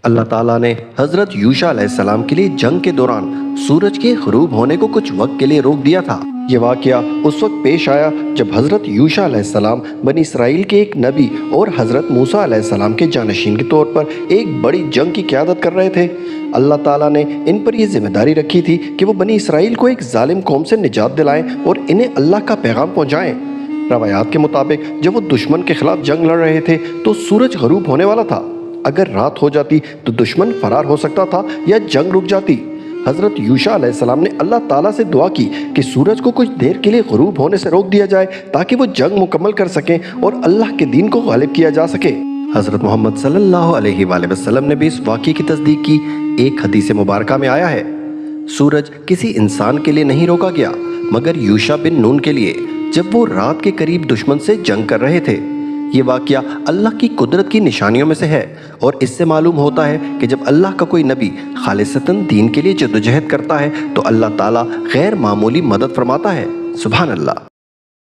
اللہ تعالیٰ نے حضرت یوشع علیہ السلام کے لیے جنگ کے دوران سورج کے غروب ہونے کو کچھ وقت کے لیے روک دیا تھا۔ یہ واقعہ اس وقت پیش آیا جب حضرت یوشع علیہ السلام بنی اسرائیل کے ایک نبی اور حضرت موسیٰ علیہ السلام کے جانشین کے طور پر ایک بڑی جنگ کی قیادت کر رہے تھے۔ اللہ تعالیٰ نے ان پر یہ ذمہ داری رکھی تھی کہ وہ بنی اسرائیل کو ایک ظالم قوم سے نجات دلائیں اور انہیں اللہ کا پیغام پہنچائیں۔ روایات کے مطابق جب وہ دشمن کے خلاف جنگ لڑ رہے تھے تو سورج غروب ہونے والا تھا۔ اگر رات ہو جاتی تو دشمن فرار ہو سکتا تھا یا جنگ رک جاتی۔ حضرت یوشع علیہ السلام نے اللہ تعالیٰ سے دعا کی کہ سورج کو کچھ دیر کے لیے غروب ہونے سے روک دیا جائے تاکہ وہ جنگ مکمل کر سکیں اور اللہ کے دین کو غالب کیا جا سکے۔ حضرت محمد صلی اللہ علیہ وآلہ وسلم نے بھی اس واقعے کی تصدیق کی۔ ایک حدیث مبارکہ میں آیا ہے، سورج کسی انسان کے لیے نہیں روکا گیا مگر یوشع بن نون کے لیے، جب وہ رات کے قریب دشمن سے جنگ کر رہے تھے۔ یہ واقعہ اللہ کی قدرت کی نشانیوں میں سے ہے اور اس سے معلوم ہوتا ہے کہ جب اللہ کا کوئی نبی خالصتاً دین کے لیے جدوجہد کرتا ہے تو اللہ تعالیٰ غیر معمولی مدد فرماتا ہے۔ سبحان اللہ۔